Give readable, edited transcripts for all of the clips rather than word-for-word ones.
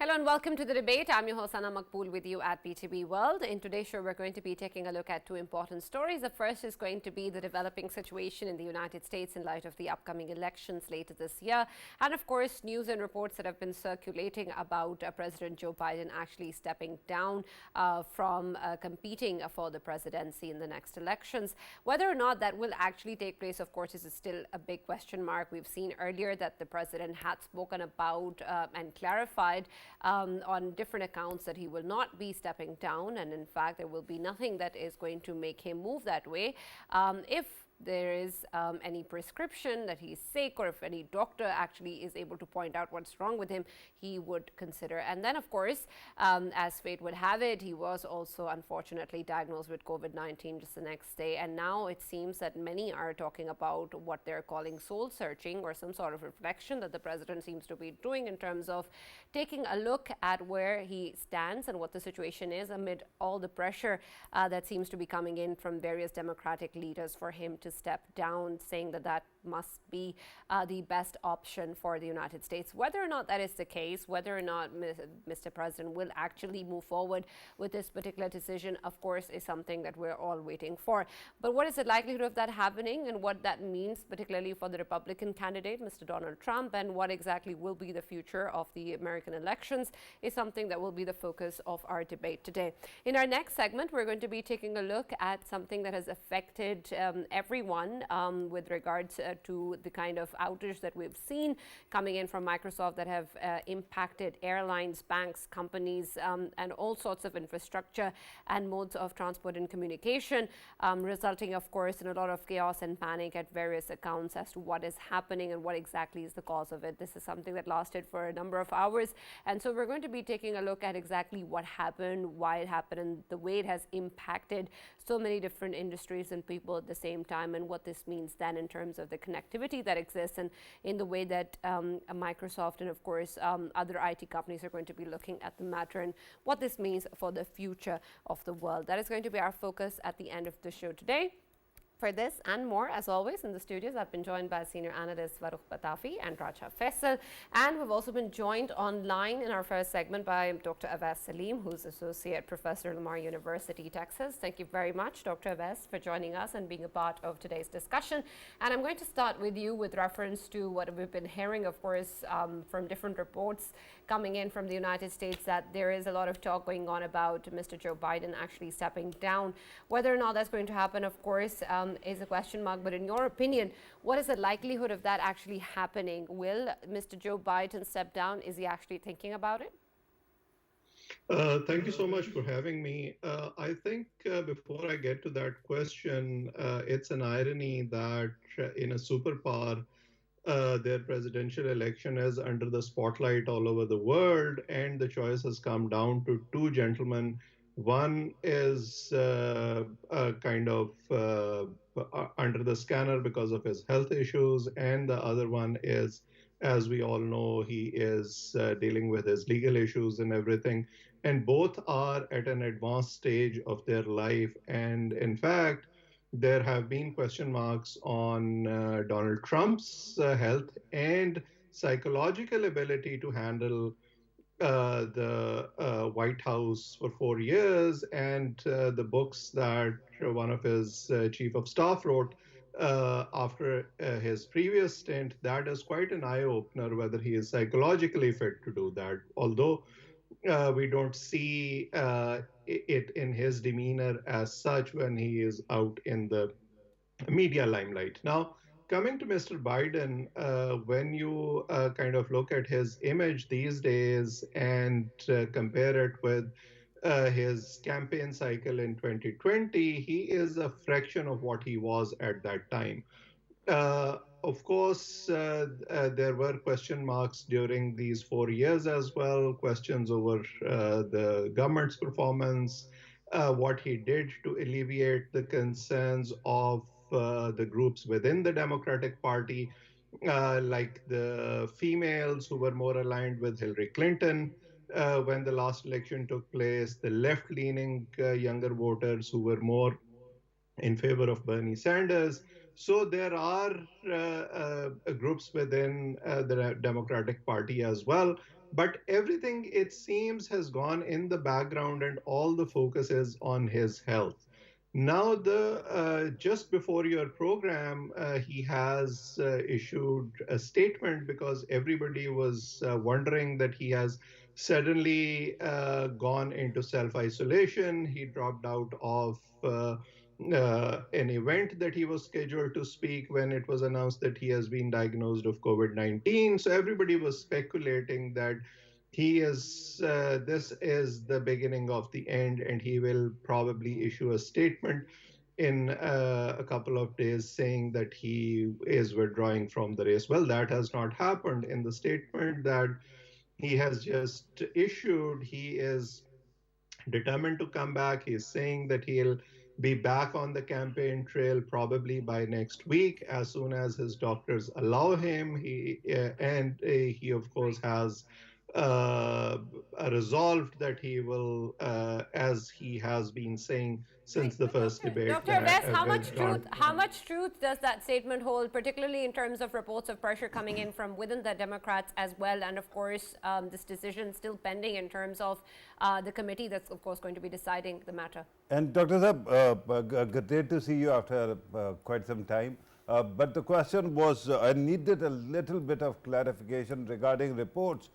Hello and welcome to the debate. I'm your host Anna Maqbool with you at PTB World. In today's show, we're going to be taking a look at two important stories. The first is going to be the developing situation in the United States in light of the upcoming elections later this year. And of course, news and reports that have been circulating about President Joe Biden actually stepping down from competing for the presidency in the next elections. Whether or not that will actually take place, of course, is still a big question mark. We've seen earlier that the president had spoken about and clarified on different accounts that he will not be stepping down, and in fact there will be nothing that is going to make him move that way. If there is any prescription that he's sick, or if any doctor actually is able to point out what's wrong with him, he would consider. And then, of course, as fate would have it, he was also unfortunately diagnosed with COVID-19 just the next day. And now it seems that many are talking about what they're calling soul searching, or some sort of reflection that the president seems to be doing in terms of taking a look at where he stands and what the situation is amid all the pressure that seems to be coming in from various Democratic leaders for him to step down, saying that that must be the best option for the United States. Whether or not that is the case, whether or not Mr. President will actually move forward with this particular decision, of course, is something that we're all waiting for. But what is the likelihood of that happening, and what that means, particularly for the Republican candidate, Mr. Donald Trump, and what exactly will be the future of the American elections, is something that will be the focus of our debate today. In our next segment, we're going to be taking a look at something that has affected everyone with regards to the kind of outage that we've seen coming in from Microsoft that have impacted airlines, banks, companies, and all sorts of infrastructure and modes of transport and communication, resulting, of course, in a lot of chaos and panic at various accounts as to what is happening and what exactly is the cause of it. This is something that lasted for a number of hours, and so we're going to be taking a look at exactly what happened, why it happened, and the way it has impacted so many different industries and people at the same time, and what this means then in terms of the connectivity that exists, and in the way that Microsoft and, of course, other IT companies are going to be looking at the matter, and what this means for the future of the world. That is going to be our focus at the end of the show today. For this and more, as always, in the studios, I've been joined by senior analysts Farrukh K.Pitafi and Faisal. And we've also been joined online in our first segment by Dr. Awais Saleem, who's Associate Professor at Lamar University, Texas. Thank you very much, Dr. Awais, for joining us and being a part of today's discussion. And I'm going to start with you with reference to what we've been hearing, of course, from different reports coming in from the United States, that there is a lot of talk going on about Mr. Joe Biden actually stepping down. Whether or not that's going to happen, of course, is a question mark. But in your opinion, what is the likelihood of that actually happening? Will Mr. Joe Biden step down? Is he actually thinking about it? Thank you so much for having me. I think before I get to that question, it's an irony that in a superpower, their presidential election is under the spotlight all over the world, and the choice has come down to two gentlemen. One is kind of under the scanner because of his health issues, and the other one is, as we all know, he is dealing with his legal issues and everything. And both are at an advanced stage of their life. And in fact, there have been question marks on Donald Trump's health and psychological ability to handle the White House for 4 years, and the books that one of his chief of staff wrote after his previous stint. That is quite an eye opener whether he is psychologically fit to do that. Although we don't see it in his demeanor as such when he is out in the media limelight. Now, coming to Mr. Biden, when you kind of look at his image these days and compare it with his campaign cycle in 2020, he is a fraction of what he was at that time. Of course, there were question marks during these 4 years as well, questions over the government's performance, what he did to alleviate the concerns of the groups within the Democratic Party, like the females who were more aligned with Hillary Clinton when the last election took place, the left leaning younger voters who were more in favor of Bernie Sanders. So there are groups within the Democratic Party as well but everything, it seems, has gone in the background and all the focus is on his health. Now, the just before your program, he has issued a statement because everybody was wondering that he has suddenly gone into self isolation. He dropped out of an event that he was scheduled to speak when it was announced that he has been diagnosed of COVID-19. So everybody was speculating that this is the beginning of the end, and he will probably issue a statement in a couple of days saying that he is withdrawing from the race. Well, that has not happened. In the statement that he has just issued, he is determined to come back. He's saying that he'll be back on the campaign trail probably by next week, as soon as his doctors allow him. He of course has uh, resolved that he will, as he has been saying Right, since the but first debate, Dr. Awais, with John. how much truth does that statement hold, particularly in terms of reports of pressure coming in from within the Democrats as well, and of course this decision still pending in terms of the committee that's of course going to be deciding the matter. And Dr. Saab, great to see you after quite some time. But the question was, I needed a little bit of clarification regarding reports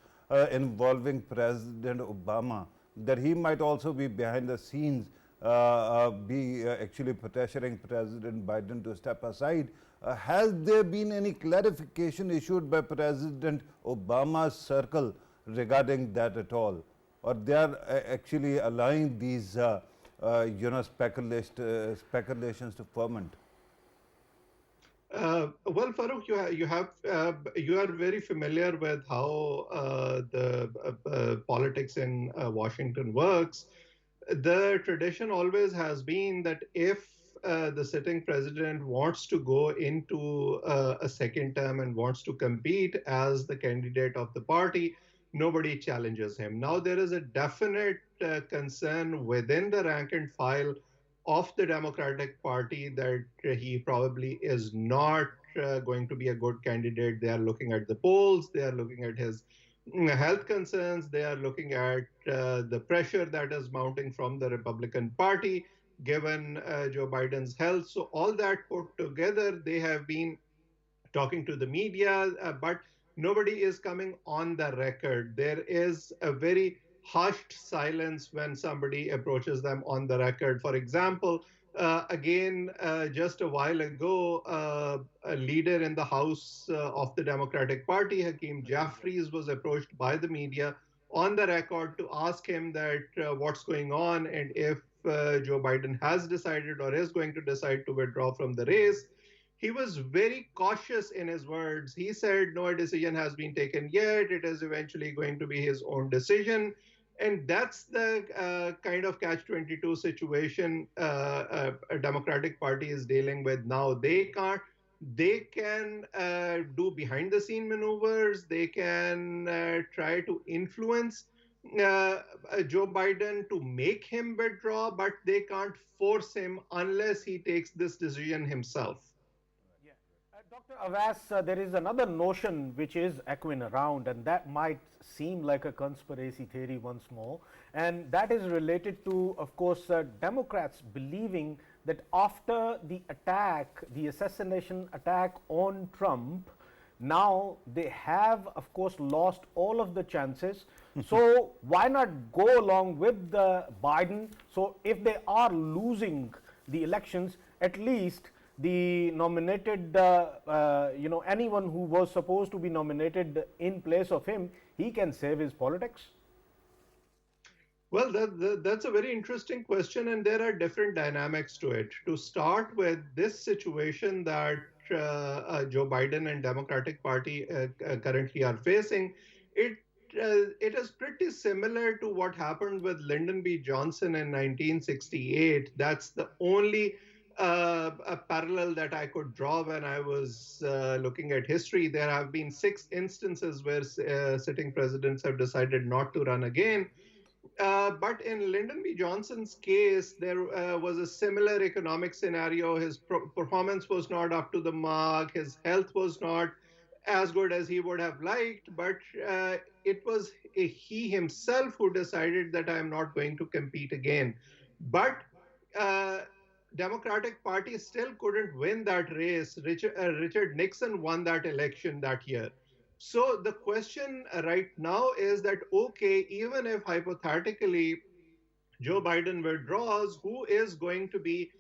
involving President Obama, that he might also be behind the scenes, be actually pressuring President Biden to step aside. Has there been any clarification issued by President Obama's circle regarding that at all? Or they are actually allowing these speculations to ferment? Well, Farrukh, you are very familiar with how the politics in Washington works. The tradition always has been that if the sitting president wants to go into a second term and wants to compete as the candidate of the party, nobody challenges him. Now, there is a definite concern within the rank and file of the Democratic Party that he probably is not going to be a good candidate. They are looking at the polls, they are looking at his health concerns, they are looking at the pressure that is mounting from the Republican Party given Joe Biden's health. So, all that put together, they have been talking to the media, but nobody is coming on the record. There is a very hushed silence when somebody approaches them on the record. For example, just a while ago, a leader in the House of the Democratic Party, Hakeem Jeffries, was approached by the media on the record to ask him that what's going on and if Joe Biden has decided or is going to decide to withdraw from the race. He was very cautious in his words. He said, no decision has been taken yet. It is eventually going to be his own decision. And that's the kind of catch 22 situation a Democratic Party is dealing with now. They can do behind the scene maneuvers, they can try to influence Joe Biden to make him withdraw, but they can't force him unless he takes this decision himself. Yeah. Dr. Awais, there is another notion which is echoing around, and that might seem like a conspiracy theory once more, and that is related to, of course, Democrats believing that after the attack, the assassination attack on Trump, now they have, of course, lost all of the chances. So why not go along with the Biden? So if they are losing the elections, at least the nominated, anyone who was supposed to be nominated in place of him, he can save his politics. Well, that's a very interesting question, and there are different dynamics to it. To start with, this situation that Joe Biden and Democratic Party currently are facing, it is pretty similar to what happened with Lyndon B. Johnson in 1968. That's the only a parallel that I could draw when I was looking at history. There have been 6 instances where sitting presidents have decided not to run again. But in Lyndon B. Johnson's case, there was a similar economic scenario. His performance was not up to the mark. His health was not as good as he would have liked, but it was he himself who decided that I am not going to compete again. But uh, Democratic Party still couldn't win that race. Richard Nixon won that election that year. So the question right now is that, okay, even if hypothetically Joe Biden withdraws, who is going to be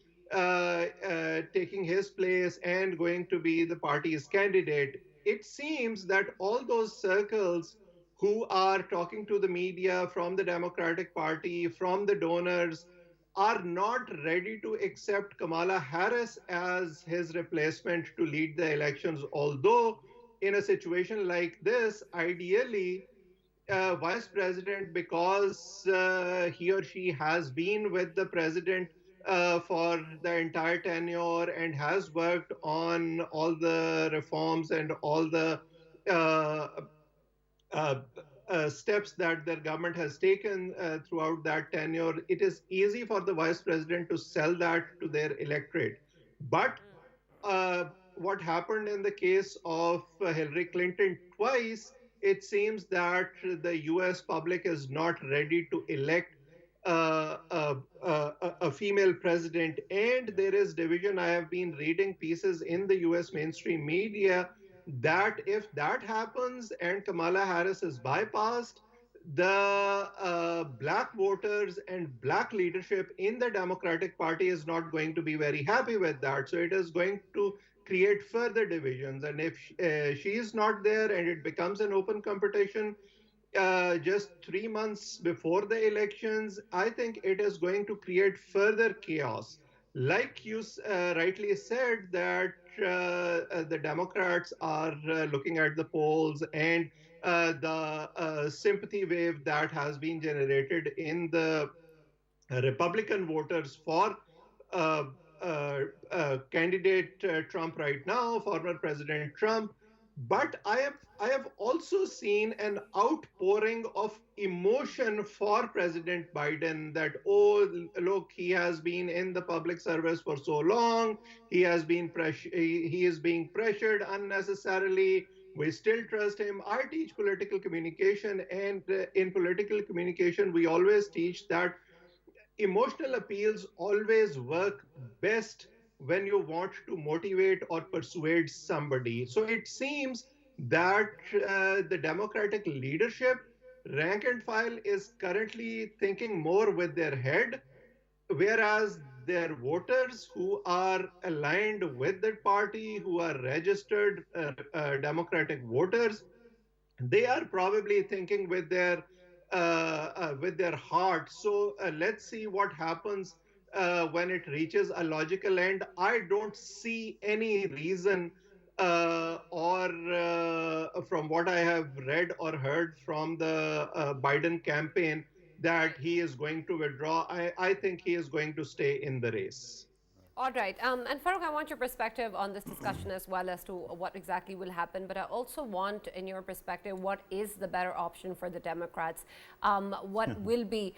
taking his place and going to be the party's candidate? It seems that all those circles who are talking to the media from the Democratic Party, from the donors, are not ready to accept Kamala Harris as his replacement to lead the elections. Although, in a situation like this, ideally, vice president, because he or she has been with the president for the entire tenure and has worked on all the reforms and all the uh, uh, steps that their government has taken throughout that tenure, it is easy for the vice president to sell that to their electorate. But what happened in the case of Hillary Clinton twice, it seems that the US public is not ready to elect a female president. And there is division. I have been reading pieces in the US mainstream media that if that happens and Kamala Harris is bypassed, the black voters and black leadership in the Democratic Party is not going to be very happy with that. So it is going to create further divisions. And if she is not there and it becomes an open competition, just 3 months before the elections, I think it is going to create further chaos. Like you rightly said, that the Democrats are looking at the polls and the sympathy wave that has been generated in the Republican voters for uh, candidate Trump right now, former President Trump. But I have also seen an outpouring of emotion for President Biden. That, oh, look, he has been in the public service for so long. He is being pressured unnecessarily. We still trust him. I teach political communication, and in political communication, we always teach that emotional appeals always work best when you want to motivate or persuade somebody. So it seems that the Democratic leadership, rank and file, is currently thinking more with their head, whereas their voters who are aligned with the party, who are registered Democratic voters, they are probably thinking with their heart. So let's see what happens when it reaches a logical end. I don't see any reason, or from what I have read or heard from the Biden campaign, that he is going to withdraw. I think he is going to stay in the race. All right. And Farrukh, I want your perspective on this discussion as well as to what exactly will happen. But I also want, in your perspective, what is the better option for the Democrats? What will be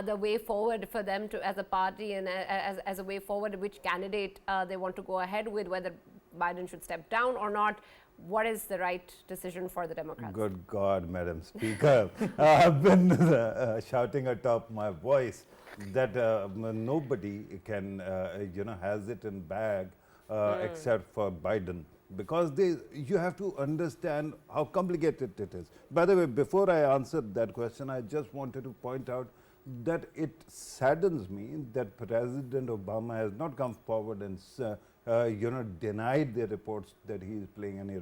the way forward for them to, as a party, and as a way forward, which candidate they want to go ahead with, whether Biden should step down or not? What is the right decision for the Democrats? Good God, Madam Speaker. I've been shouting atop my voice that nobody can, has it in bag except for Biden. Because you have to understand how complicated it is. By the way, before I answered that question, I just wanted to point out that it saddens me that President Obama has not come forward and denied the reports that he is playing any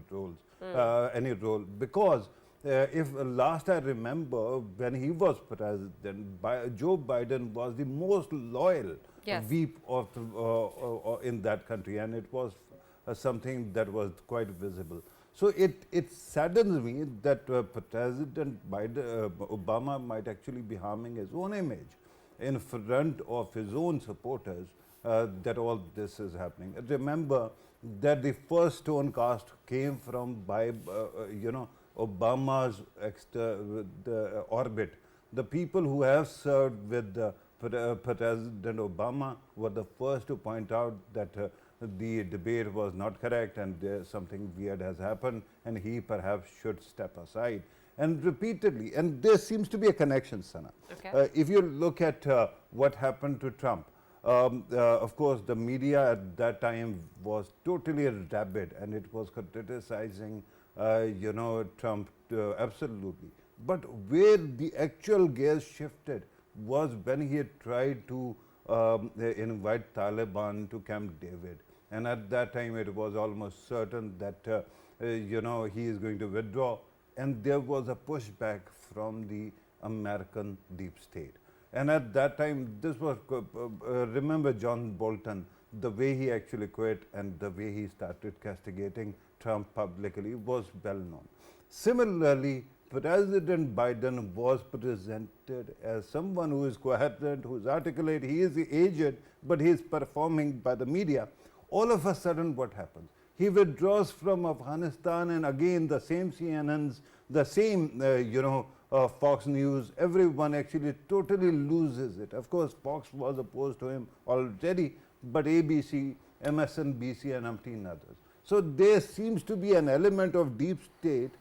role, because if last I remember, when he was president, Joe Biden was the most loyal whip of in that country, and it was something that was quite visible. So it saddens me that President Obama might actually be harming his own image in front of his own supporters, that all this is happening. Remember that the first stone cast came from Obama's the orbit. The people who have served with President Obama were the first to point out that the debate was not correct and something weird has happened and he perhaps should step aside. And repeatedly, and there seems to be a connection, Sana. Okay. If you look at what happened to Trump, of course, the media at that time was totally rabid and it was criticizing, Trump absolutely. But where the actual gears shifted was when he had tried to invite Taliban to Camp David. And at that time, it was almost certain that, he is going to withdraw. And there was a pushback from the American deep state. And at that time, this was, remember John Bolton, the way he actually quit and the way he started castigating Trump publicly was well known. Similarly, President Biden was presented as someone who is coherent, who is articulate, he is aged, but he is performing by the media. All of a sudden, what happens? He withdraws from Afghanistan, and again the same CNNs, the same, Fox News, everyone actually totally loses it. Of course, Fox was opposed to him already, but ABC, MSNBC, and umpteen others. So there seems to be an element of deep state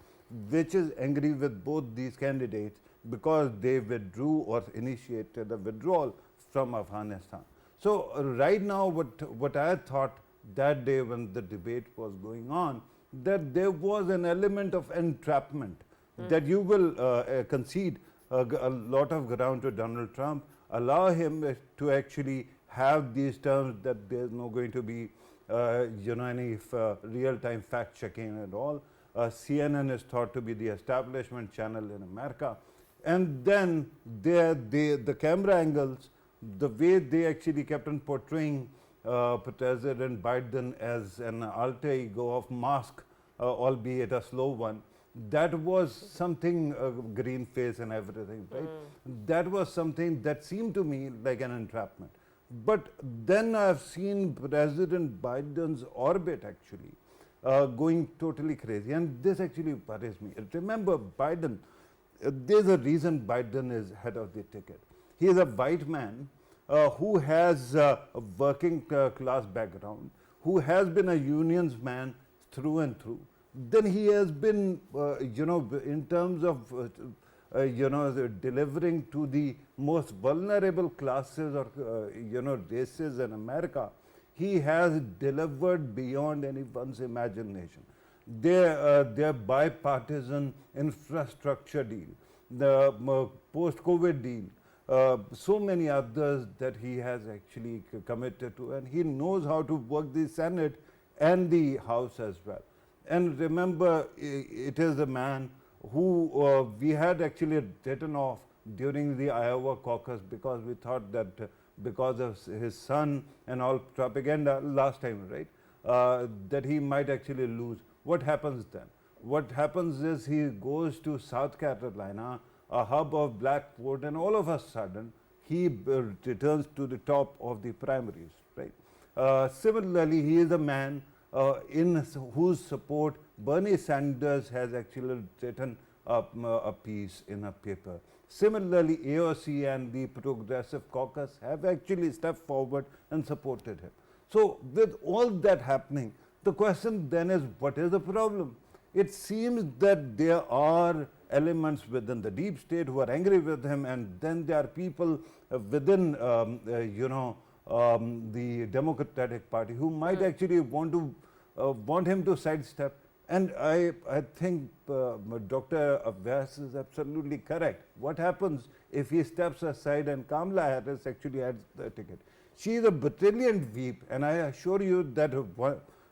which is angry with both these candidates because they withdrew or initiated a withdrawal from Afghanistan. So right now, what I thought that day when the debate was going on, that there was an element of entrapment, that you will concede a lot of ground to Donald Trump, allow him to actually have these terms that there's no going to be any real-time fact-checking and all. CNN is thought to be the establishment channel in America. And then the camera angles, the way they actually kept on portraying President Biden as an alter ego of Musk, albeit a slow one, that was something, green face and everything, right? That was something that seemed to me like an entrapment. But then I've seen President Biden's orbit actually going totally crazy, and this actually worries me. Remember, Biden, there's a reason Biden is head of the ticket. He is a white man who has a working class background, who has been a unions man through and through. Then he has been, in terms of, delivering to the most vulnerable classes or, races in America, he has delivered beyond anyone's imagination. Their bipartisan infrastructure deal, the post-COVID deal, so many others that he has actually committed to, and he knows how to work the Senate and the House as well. And remember, it is a man who we had actually written off during the Iowa caucus because we thought that because of his son and all propaganda last time, right, that he might actually lose. What happens then? What happens is he goes to South Carolina, a hub of black vote, and all of a sudden he returns to the top of the primaries, right? Similarly, he is a man in whose support Bernie Sanders has actually written a piece in a paper. Similarly, AOC and the Progressive Caucus have actually stepped forward and supported him. So with all that happening, the question then is, what is the problem? It seems that there are elements within the deep state who are angry with him, and then there are people within, the Democratic Party who might actually want him to sidestep. And I think Dr. Awais is absolutely correct. What happens if he steps aside and Kamala Harris actually adds the ticket? She is a brilliant whip, and I assure you that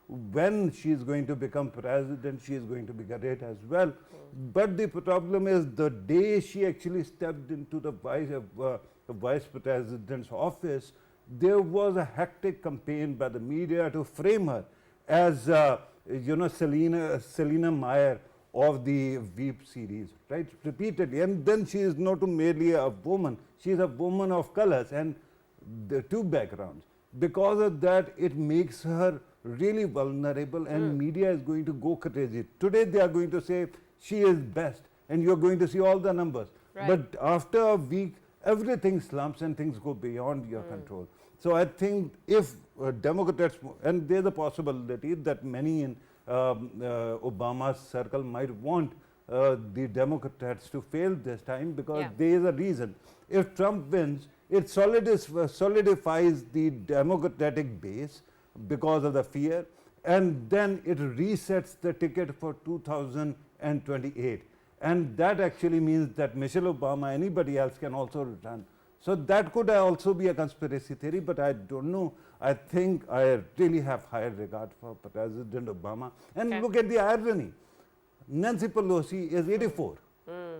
when she is going to become president, she is going to be great as well. But the problem is the day she actually stepped into the vice president's office, there was a hectic campaign by the media to frame her as Selena Meyer of the Veep series, right? Repeatedly. And then she is not merely a woman, she is a woman of colors and the two backgrounds. Because of that, it makes her really vulnerable, and media is going to go crazy. Today they are going to say she is best, and you are going to see all the numbers. Right. But after a week, everything slumps and things go beyond your control. So I think if Democrats, and there is a possibility that many in Obama's circle might want the Democrats to fail this time, because there is a reason. If Trump wins, it solidifies the Democratic base because of the fear, and then it resets the ticket for 2028. And that actually means that Michelle Obama, anybody else can also return. So that could also be a conspiracy theory, but I don't know. I think I really have higher regard for President Obama. And look at the irony. Nancy Pelosi is 84.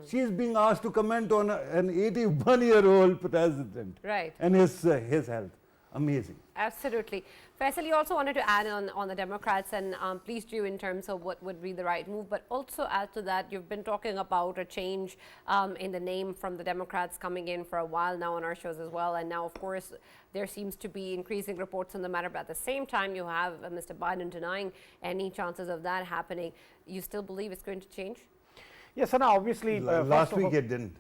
She is being asked to comment on an 81-year-old president and his health. Amazing. Absolutely. Faisal, you also wanted to add on the Democrats, and please do in terms of what would be the right move, but also add to that, you've been talking about a change in the name from the Democrats coming in for a while now on our shows as well, and now of course there seems to be increasing reports on the matter, but at the same time you have Mr. Biden denying any chances of that happening. You still believe it's going to change? Yes, and obviously last week it didn't.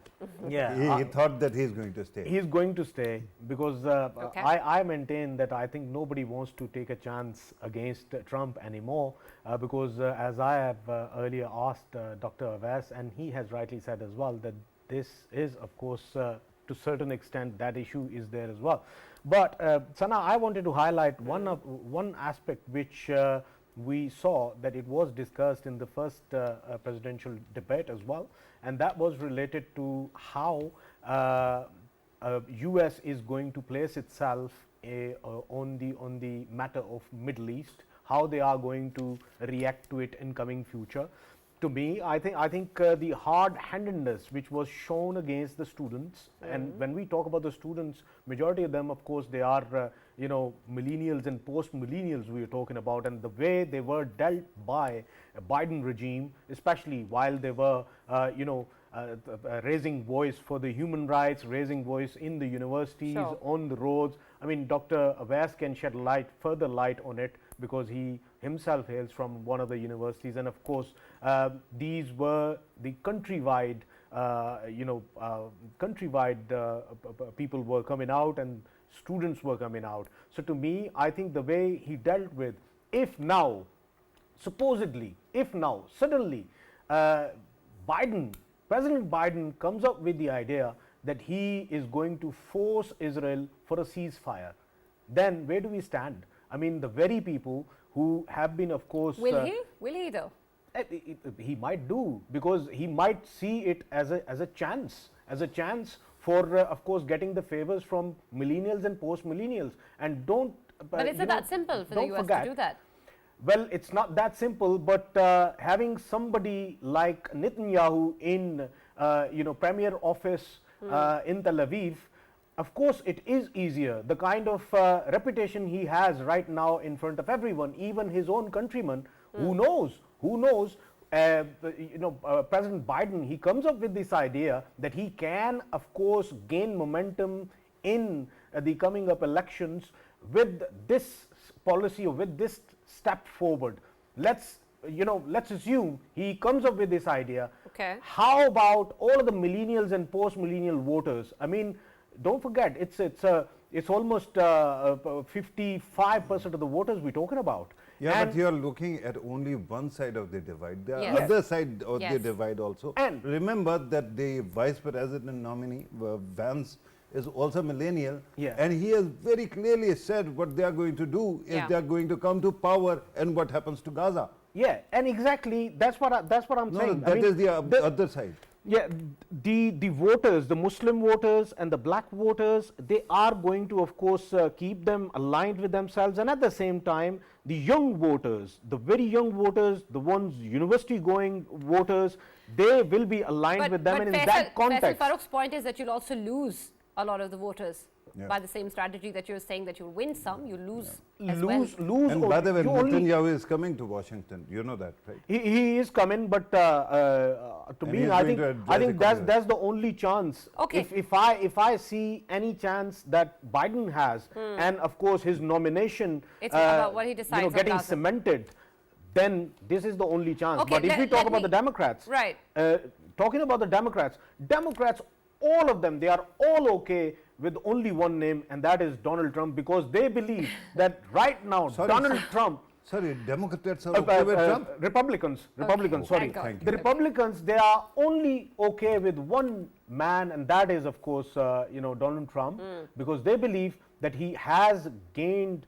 Yeah, he thought that he's going to stay. He's going to stay because I maintain that I think nobody wants to take a chance against Trump anymore because as I have earlier asked Dr. Awais, and he has rightly said as well, that this is of course to a certain extent that issue is there as well. But Sana, I wanted to highlight one aspect which we saw that it was discussed in the first presidential debate as well, and that was related to how US is going to place itself on the matter of Middle East, how they are going to react to it in coming future. To me, I think the hard-handedness which was shown against the students, and when we talk about the students, majority of them, of course, they are millennials and post-millennials we are talking about, and the way they were dealt by a Biden regime, especially while they were raising voice for the human rights, raising voice in the universities, on the roads. I mean, Dr. Awais can shed further light on it, because he himself hails from one of the universities, and of course these were the countrywide people were coming out and students were coming out. So to me, I think the way he dealt with, if now suddenly President Biden comes up with the idea that he is going to force Israel for a ceasefire, then where do we stand? I mean, the very people who have been, of course... Will he though? He might do, because he might see it as a chance for, of course, getting the favors from millennials and post-millennials. And don't... But is it that simple for the US to do that? Well, it's not that simple, but having somebody like Netanyahu in, premier office in Tel Aviv, of course, it is easier. The kind of reputation he has right now in front of everyone, even his own countrymen, who knows? President Biden, he comes up with this idea that he can, of course, gain momentum in the coming up elections with this policy or with this step forward. Let's assume he comes up with this idea. Okay. How about all of the millennials and post-millennial voters? I mean, don't forget, it's almost 55% of the voters we're talking about. Yeah, but you're looking at only one side of the divide. The other side of the divide also. And remember that the vice president nominee, Vance, is also millennial, and he has very clearly said what they are going to do if they are going to come to power and what happens to Gaza. Yeah, and exactly that's what I'm saying. That is the other side. Yeah, the voters, the Muslim voters and the black voters, they are going to, of course, keep them aligned with themselves, and at the same time, the young voters, the very young voters, the ones university-going voters, they will be aligned with them, and in that context. Farrukh's point is that you'll also lose a lot of the voters by the same strategy that you're saying, that you'll win some, you lose as well. And by the way, Netanyahu is coming to Washington. You know that, right? He is coming, but to me, I think that's the only chance. Okay. If I see any chance that Biden has, and of course his nomination, it's about what he decides getting cemented, then this is the only chance. Okay, but if we talk about the Democrats, right? Talking about the Democrats, all of them, they are all okay with only one name, and that is Donald Trump, because they believe that right now Sorry, Donald Trump. sorry, Democrats are okay with Trump? Republicans, sorry. thank God. The Republicans, they are only okay with one man, and that is, of course, Donald Trump, because they believe that he has gained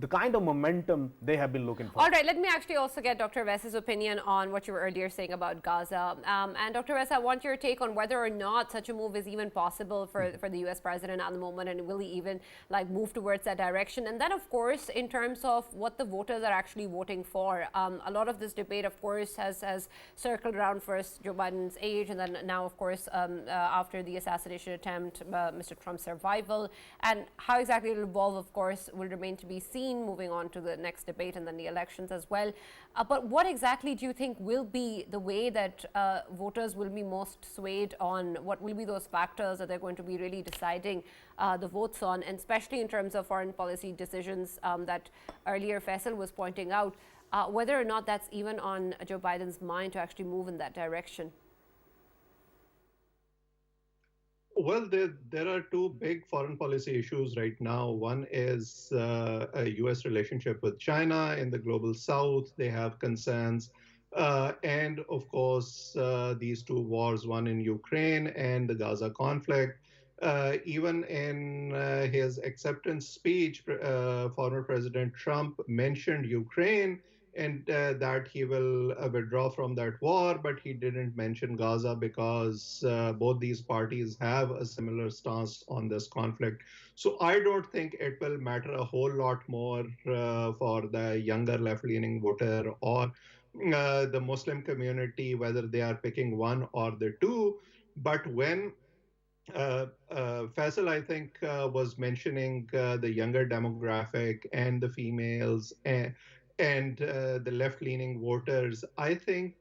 the kind of momentum they have been looking for. All right, let me actually also get Dr. Wes's opinion on what you were earlier saying about Gaza. And Dr. Wes, I want your take on whether or not such a move is even possible for the US president at the moment, and will he even like move towards that direction? And then, of course, in terms of what the voters are actually voting for, a lot of this debate, of course, has circled around first Joe Biden's age, and then now, of course, after the assassination attempt, Mr. Trump's survival, and how exactly it will evolve, of course, will remain to be seen moving on to the next debate and then the elections as well. But what exactly do you think will be the way that voters will be most swayed on? What will be those factors that they're going to be really deciding the votes on, and especially in terms of foreign policy decisions that earlier Faisal was pointing out, whether or not that's even on Joe Biden's mind to actually move in that direction? Well, there are two big foreign policy issues right now. One is a U.S. relationship with China in the global south. They have concerns. And of course, these two wars, one in Ukraine and the Gaza conflict. Even in his acceptance speech, former President Trump mentioned Ukraine and that he will withdraw from that war, but he didn't mention Gaza because both these parties have a similar stance on this conflict. So I don't think it will matter a whole lot more for the younger left-leaning voter or the Muslim community, whether they are picking one or the two. But when Faisal, I think, was mentioning the younger demographic and the females and the left-leaning voters. I think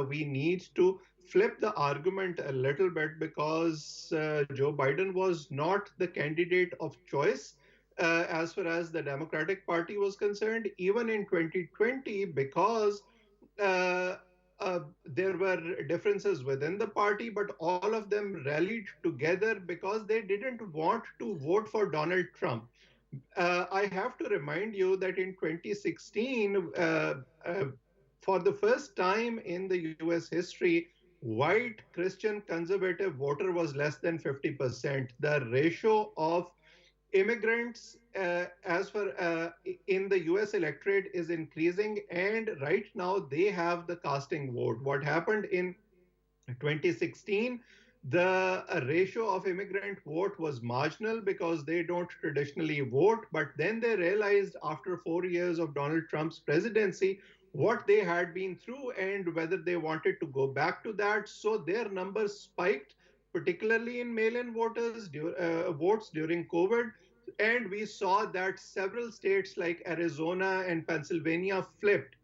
we need to flip the argument a little bit because Joe Biden was not the candidate of choice as far as the Democratic Party was concerned, even in 2020, because uh, there were differences within the party, but all of them rallied together because they didn't want to vote for Donald Trump. I have to remind you that in 2016, for the first time in the US history, white Christian conservative voter was less than 50%. The ratio of immigrants as for in the US electorate is increasing, and right now they have the casting vote. What happened in 2016, the ratio of immigrant vote was marginal because they don't traditionally vote. But then they realized after 4 years of Donald Trump's presidency what they had been through and whether they wanted to go back to that. So their numbers spiked, particularly in mail-in votes during COVID. And we saw that several states like Arizona and Pennsylvania flipped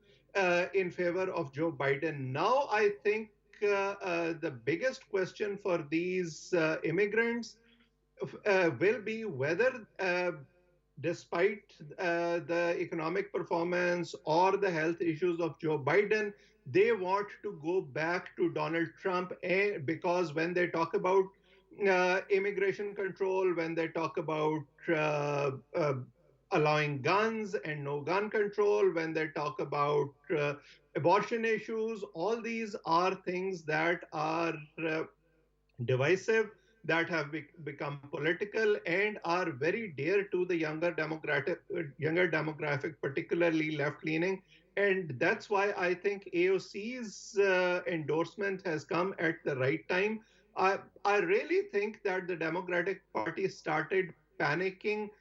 in favor of Joe Biden. Now, I think the biggest question for these immigrants will be whether, despite the economic performance or the health issues of Joe Biden, they want to go back to Donald Trump. Because when they talk about immigration control, when they talk about uh, uh, allowing guns and no gun control, when they talk about abortion issues, all these are things that are divisive, that have become political and are very dear to the younger demographic, particularly left leaning. And that's why I think AOC's endorsement has come at the right time. I really think that the Democratic Party started panicking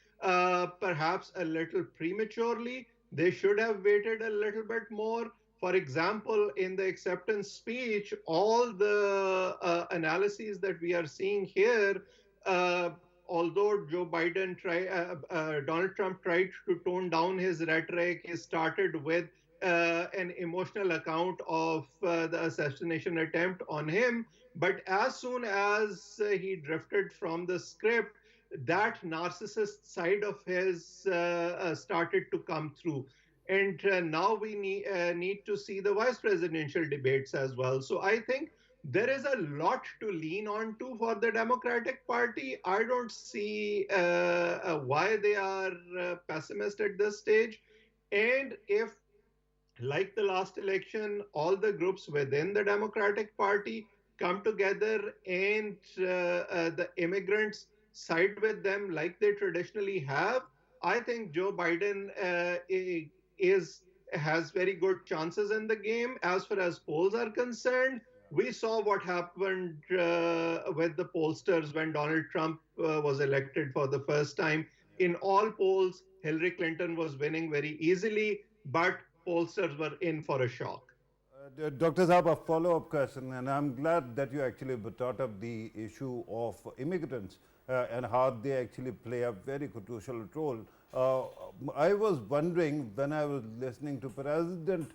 perhaps a little prematurely. They should have waited a little bit more. For example, in the acceptance speech, all the analyses that we are seeing here, uh, although Donald Trump tried to tone down his rhetoric, he started with an emotional account of the assassination attempt on him. But as soon as he drifted from the script, that narcissist side of his started to come through. And now we need to see the vice presidential debates as well. So I think there is a lot to lean on to for the Democratic Party. I don't see why they are pessimist at this stage. And if, like the last election, all the groups within the Democratic Party come together and the immigrants side with them like they traditionally have, I think Joe Biden is has very good chances in the game. As far as polls are concerned, we saw what happened with the pollsters when Donald Trump was elected for the first time. In all polls, Hillary Clinton was winning very easily, but pollsters were in for a shock. Dr. Saab, a follow-up question, and I'm glad that you actually brought up the issue of immigrants and how they actually play a very crucial role. I was wondering when I was listening to President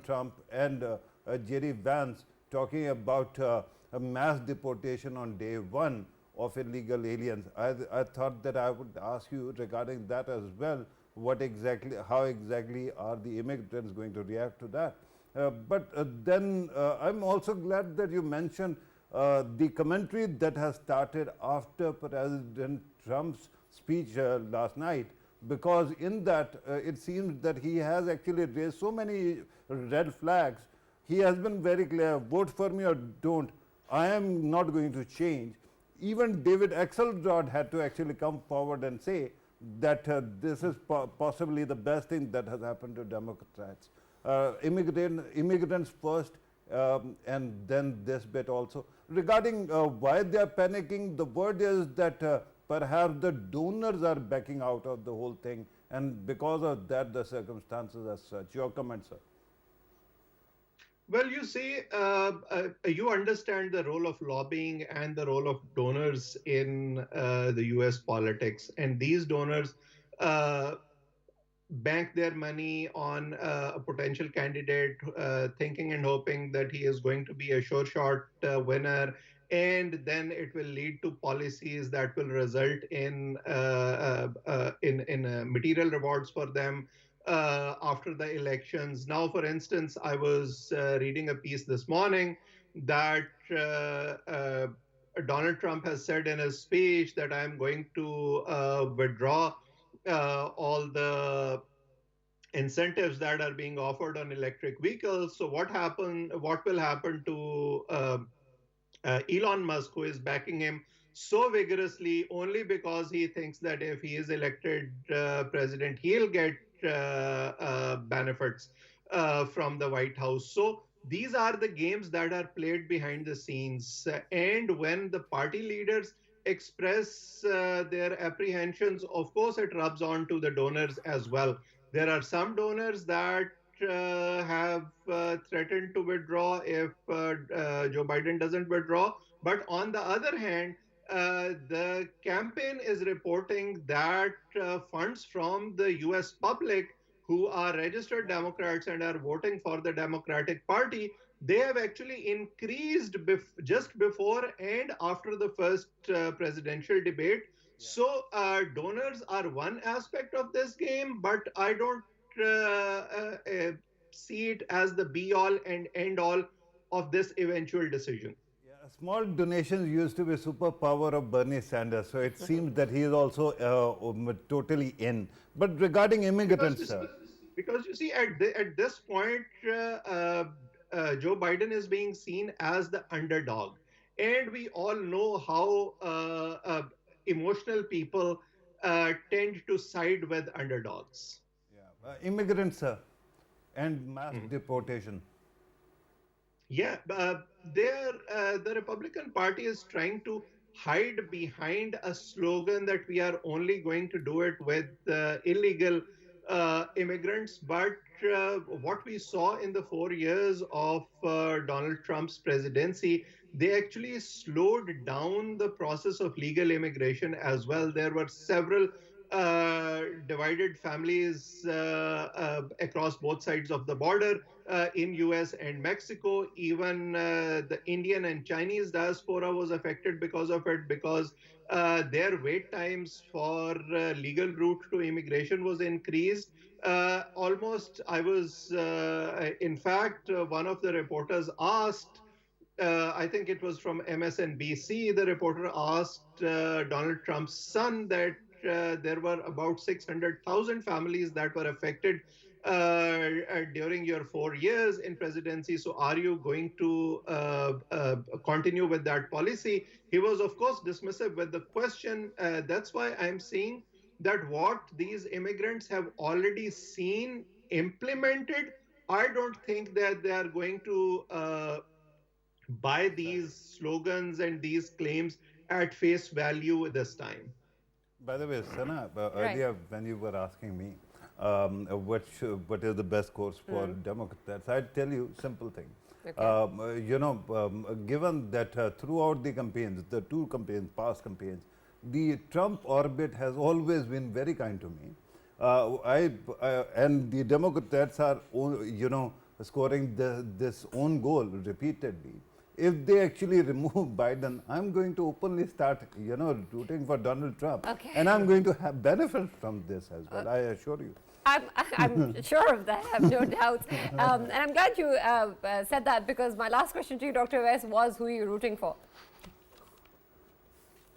Trump and Jerry Vance talking about a mass deportation on day one of illegal aliens. I thought that I would ask you regarding that as well. What exactly, how exactly are the immigrants going to react to that? But then I'm also glad that you mentioned the commentary that has started after President Trump's speech last night, because in that it seems that he has actually raised so many red flags. He has been very clear, vote for me or don't, I am not going to change. Even David Axelrod had to actually come forward and say that this is possibly the best thing that has happened to Democrats. Immigrants first, and then this bit also. Regarding why they are panicking, the word is that perhaps the donors are backing out of the whole thing, and because of that, the circumstances as such. Your comment, sir? Well, you see, you understand the role of lobbying and the role of donors in the US politics. And these donors uh, bank their money on a potential candidate, thinking and hoping that he is going to be a sure shot winner. And then it will lead to policies that will result in material rewards for them after the elections. Now, for instance, I was reading a piece this morning that Donald Trump has said in his speech that I am going to withdraw all the incentives that are being offered on electric vehicles. So what will happen to Elon Musk, who is backing him so vigorously only because he thinks that if he is elected president, he'll get benefits from the White House. So these are the games that are played behind the scenes. And when the party leaders express their apprehensions, of course, it rubs on to the donors as well. There are some donors that have threatened to withdraw if Joe Biden doesn't withdraw. But on the other hand, the campaign is reporting that funds from the US public who are registered Democrats and are voting for the Democratic Party, they have actually increased just before and after the first presidential debate. So, donors are one aspect of this game, but I don't see it as the be all and end all of this eventual decision. Yeah, small donations used to be superpower of Bernie Sanders, so it seems that he is also totally in. But regarding Because immigrants, you sir. see, because you see, at this point, Joe Biden is being seen as the underdog, and we all know how emotional people tend to side with underdogs. Yeah, immigrants, sir, and mass deportation. Yeah, the Republican Party is trying to hide behind a slogan that we are only going to do it with illegal immigrants. But what we saw in the 4 years of Donald Trump's presidency, they actually slowed down the process of legal immigration as well. There were several divided families across both sides of the border in US and Mexico. Even the Indian and Chinese diaspora was affected because of it, because their wait times for legal route to immigration was increased. Almost, I was, in fact, one of the reporters asked I think it was from MSNBC, the reporter asked Donald Trump's son that there were about 600,000 families that were affected during your 4 years in presidency. So, are you going to continue with that policy? He was, of course, dismissive with the question. That's why I'm seeing that what these immigrants have already seen implemented, I don't think that they are going to buy these slogans and these claims at face value this time. By the way, Sana, Right. earlier when you were asking me what is the best course for Democrats, I'd tell you simple thing. Okay. Given that throughout the campaigns, the two campaigns, past campaigns, the Trump orbit has always been very kind to me. And the Democrats are, scoring this own goal repeatedly. If they actually remove Biden, I'm going to openly start, rooting for Donald Trump. Okay. And I'm going to have benefit from this as well, I assure you. I'm sure of that, I have no doubts. And I'm glad you said that, because my last question to you, Dr. Awais, was who are you rooting for?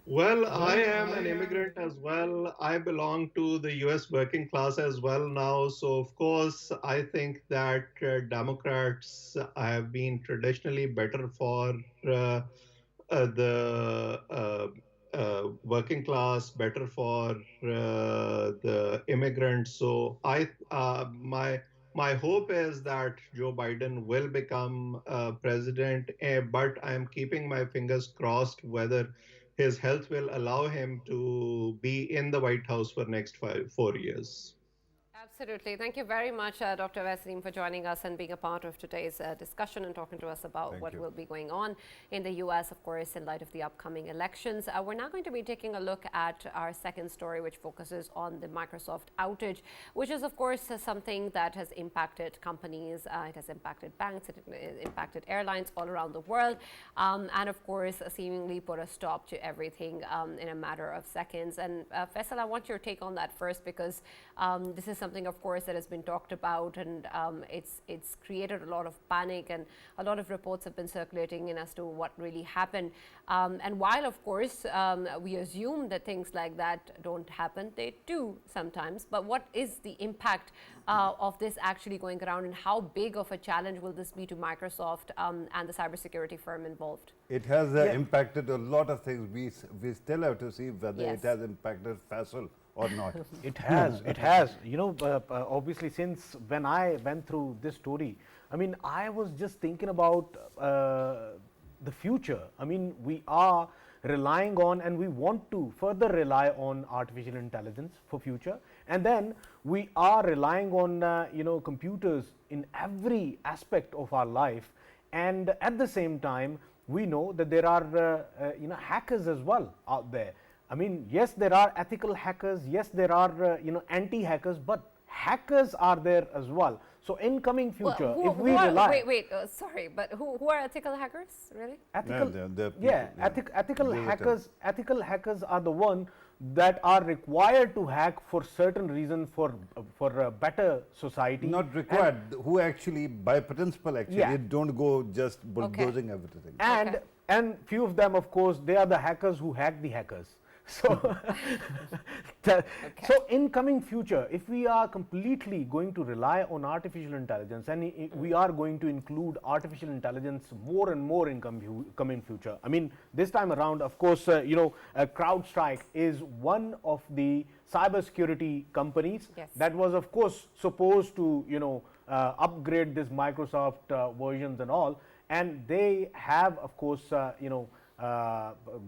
Well, I am an immigrant as well. I belong to the US working class as well now. So, of course, I think that Democrats have been traditionally better for the working class, better for the immigrants. So, my hope is that Joe Biden will become president, but I'm keeping my fingers crossed whether his health will allow him to be in the White House for next 4 years. Absolutely. Thank you very much, Dr. Saleem, for joining us and being a part of today's discussion and talking to us about what will be going on in the U.S., of course, in light of the upcoming elections. We're now going to be taking a look at our second story, which focuses on the Microsoft outage, which is, of course, something that has impacted companies. It has impacted banks, it impacted airlines all around the world, and, of course, seemingly put a stop to everything in a matter of seconds. And Faisal, I want your take on that first, because this is something, of course, that has been talked about, and it's created a lot of panic, and a lot of reports have been circulating in as to what really happened. And while, of course, we assume that things like that don't happen, they do sometimes. But what is the impact of this actually going around, and how big of a challenge will this be to Microsoft and the cybersecurity firm involved? It has impacted a lot of things. We still have to see whether it has impacted Faisal or not. It has, it has. Obviously, since when I went through this story, I mean, I was just thinking about the future. I mean, we are relying on, and we want to further rely on artificial intelligence for future. And then we are relying on, computers in every aspect of our life. And at the same time, we know that there are, hackers as well out there. I mean, yes, there are ethical hackers. Yes, there are, anti-hackers, but hackers are there as well. So, in coming future, if we rely... Sorry, but who are ethical hackers, really? Ethical hackers. Ethical hackers are the one that are required to hack for certain reasons for a better society. Not required. Who actually, by principle, actually, don't go just bulldozing everything. And few of them, of course, they are the hackers who hack the hackers. So, so in coming future, if we are completely going to rely on artificial intelligence, and we are going to include artificial intelligence more and more in coming future. I mean, this time around, of course, CrowdStrike is one of the cybersecurity companies that was, of course, supposed to, upgrade this Microsoft versions and all, and they have, of course,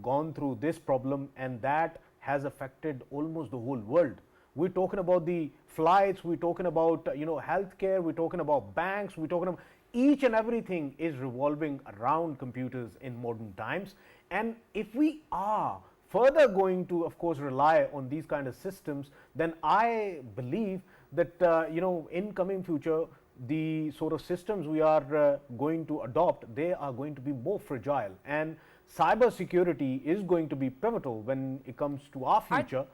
gone through this problem, and that has affected almost the whole world. We're talking about the flights, we're talking about healthcare, we're talking about banks, we're talking about each and everything is revolving around computers in modern times. And if we are further going to, of course, rely on these kind of systems, then I believe that in coming future, the sort of systems we are going to adopt, they are going to be more fragile, and cybersecurity is going to be pivotal when it comes to our future.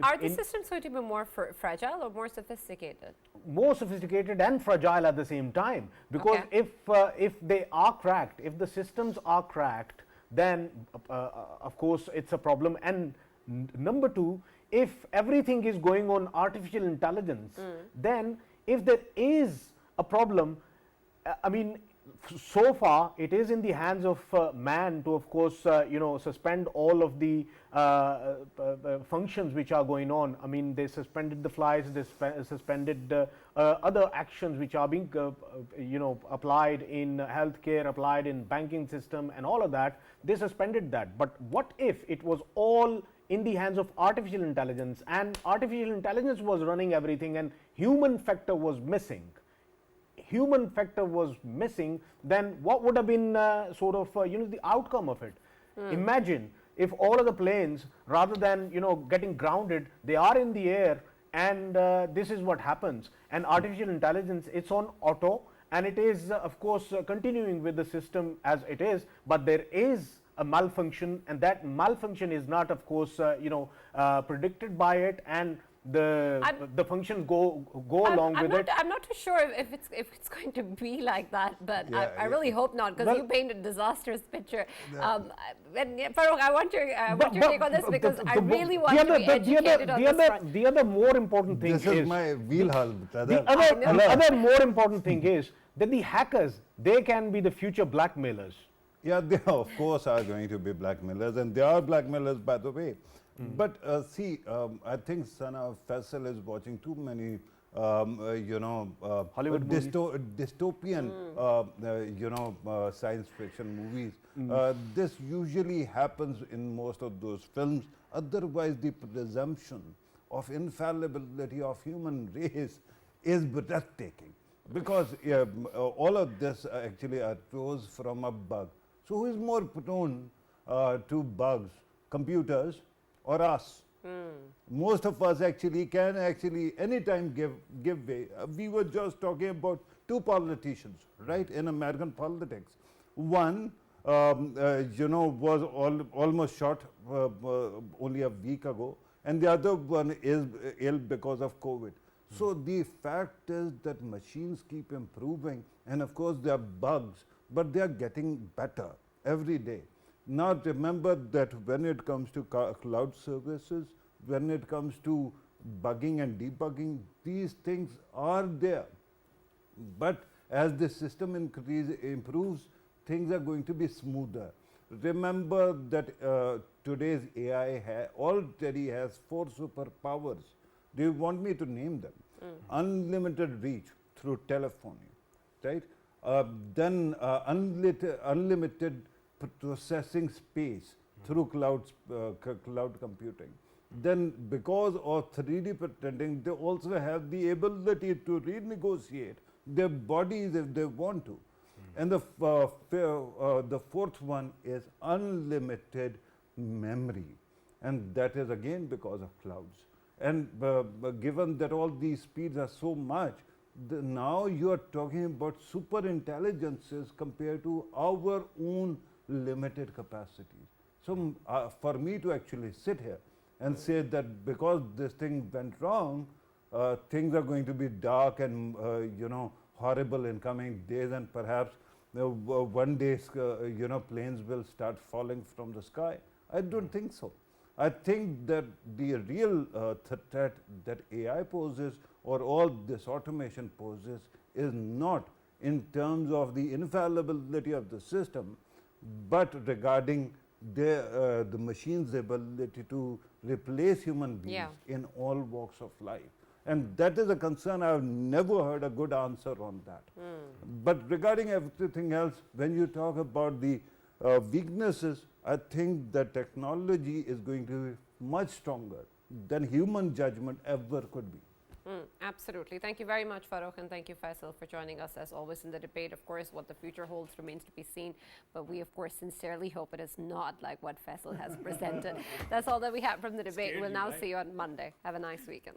Are the systems going to be more fragile or more sophisticated? more sophisticated and fragile at the same time, because if they are cracked, if the systems are cracked, then of course it's a problem. And number two, if everything is going on artificial intelligence, then if there is a problem, I mean, so far it is in the hands of man to, of course, suspend all of the functions which are going on. I mean, they suspended the flights, they suspended other actions which are being applied in healthcare, applied in banking system and all of that. They suspended that. But what if it was all in the hands of artificial intelligence, and artificial intelligence was running everything and human factor was missing? Human factor was missing, then what would have been the outcome of it? Imagine if all of the planes, rather than getting grounded, they are in the air, and this is what happens. And artificial intelligence, it's on auto, and it is of course continuing with the system as it is, but there is a malfunction, and that malfunction is not, of course, predicted by it, and the functions go along with it. I'm not too sure if it's going to be like that, but I really hope not, because you painted a disastrous picture. Farrukh, I want your take on this, because I really want to be educated on this front. The other more important thing this is my wheelhouse. The other more important thing is that the hackers, they can be the future blackmailers. Yeah, they of course are going to be blackmailers, and they are blackmailers, by the way. But see, I think Sana Faisal is watching too many, Hollywood dystopian, science fiction movies. This usually happens in most of those films. Otherwise, the presumption of infallibility of human race is breathtaking, because all of this actually arose from a bug. So who is more prone to bugs, computers or us? Most of us actually can anytime give way. We were just talking about two politicians, right, in American politics. One, was almost shot only a week ago, and the other one is ill because of COVID. So the fact is that machines keep improving, and of course there are bugs, but they are getting better every day. Now remember that when it comes to cloud services, when it comes to bugging and debugging, these things are there. But as the system improves, things are going to be smoother. Remember that today's AI already has 4 superpowers. Do you want me to name them? Unlimited reach through telephony, right? Then unlimited processing space through cloud computing. Then because of 3D printing, they also have the ability to renegotiate their bodies if they want to. And the fourth one is unlimited memory, and that is again because of clouds. And given that all these speeds are so much, now you are talking about super intelligences compared to our own limited capacities. So for me to actually sit here and say that because this thing went wrong, things are going to be dark and horrible in coming days, and perhaps one day planes will start falling from the sky, I don't think so. I think that the real threat that AI poses, or all this automation poses, is not in terms of the infallibility of the system, but regarding the machine's ability to replace human beings in all walks of life. And that is a concern. I have never heard a good answer on that. But regarding everything else, when you talk about the weaknesses, I think that technology is going to be much stronger than human judgment ever could be. Absolutely. Thank you very much, Farrukh, and thank you, Faisal, for joining us as always in the debate. Of course, what the future holds remains to be seen, but we, of course, sincerely hope it is not like what Faisal has presented. That's all that we have from the debate. We'll now see you on Monday. Have a nice weekend.